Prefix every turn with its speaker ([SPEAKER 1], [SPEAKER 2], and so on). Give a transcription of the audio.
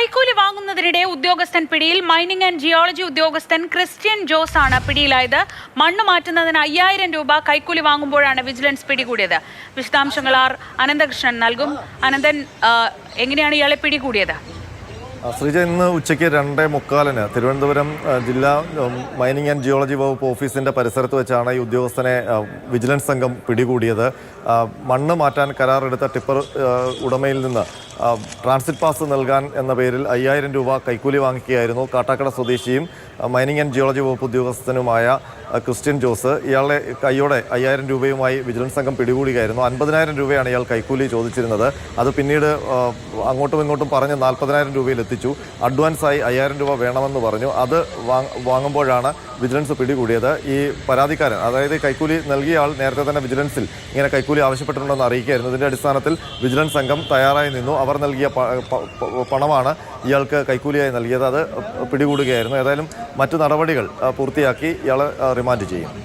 [SPEAKER 1] കൈക്കൂലി വാങ്ങുന്നതിനിടെ ഉദ്യോഗസ്ഥൻ പിടിയിൽ. മൈനിങ് ആൻഡ് ജിയോളജി ഉദ്യോഗസ്ഥൻ ക്രിസ്ത്യൻ ജോസ് ആണ് പിടിയിലായത്. മണ്ണ് മാറ്റുന്നതിന് 5000 രൂപ കൈക്കൂലി വാങ്ങുമ്പോഴാണ് വിജിലൻസ് പിടികൂടിയത്. വിശദാംശങ്ങൾ അനന്തകൃഷ്ണൻ നൽകും. അനന്തൻ, എങ്ങനെയാണ് ഇയാളെ പിടികൂടിയത്?
[SPEAKER 2] ശ്രീജ, ഇന്ന് ഉച്ചയ്ക്ക് 2:45 തിരുവനന്തപുരം ജില്ലാ മൈനിങ് ആൻഡ് ജിയോളജി വകുപ്പ് ഓഫീസിൻ്റെ പരിസരത്ത് വെച്ചാണ് ഈ ഉദ്യോഗസ്ഥനെ വിജിലൻസ് സംഘം പിടികൂടിയത്. മണ്ണ് മാറ്റാൻ കരാറെടുത്ത ടിപ്പർ ഉടമയിൽ നിന്ന് ട്രാൻസിറ്റ് പാസ് നൽകാൻ എന്ന പേരിൽ 5000 രൂപ കൈക്കൂലി വാങ്ങിക്കുകയായിരുന്നു കാട്ടാക്കട സ്വദേശിയും മൈനിങ് ആൻഡ് ജിയോളജി വകുപ്പ് ഉദ്യോഗസ്ഥനുമായ ക്രിസ്ത്യൻ ജോസ്. ഇയാളെ കൈയോടെ 5000 രൂപയുമായി വിജിലൻസ് സംഘം പിടികൂടുകയായിരുന്നു. 50,000 രൂപയാണ് ഇയാൾ കൈക്കൂലി ചോദിച്ചിരുന്നത്. അത് പിന്നീട് അങ്ങോട്ടും ഇങ്ങോട്ടും പറഞ്ഞ് 40,000 രൂപയിൽ എത്തിച്ചു. അഡ്വാൻസായി 5000 രൂപ വേണമെന്ന് പറഞ്ഞു. അത് വാങ്ങുമ്പോഴാണ് വിജിലൻസ് പിടികൂടിയത്. ഈ പരാതിക്കാരൻ, അതായത് കൈക്കൂലി നൽകിയ ആൾ നേരത്തെ തന്നെ വിജിലൻസിൽ ഇങ്ങനെ കൈക്കൂലി ആവശ്യപ്പെട്ടിട്ടുണ്ടെന്ന് അറിയിക്കുകയായിരുന്നു. ഇതിൻ്റെ അടിസ്ഥാനത്തിൽ വിജിലൻസ് സംഘം തയ്യാറായി നിന്നു. അവർ നൽകിയ പണമാണ് ഇയാൾക്ക് കൈക്കൂലിയായി നൽകിയത്. അത് പിടികൂടുകയായിരുന്നു. ഏതായാലും മറ്റു നടപടികൾ പൂർത്തിയാക്കി ഇയാളെ റിമാൻഡ് ചെയ്യും.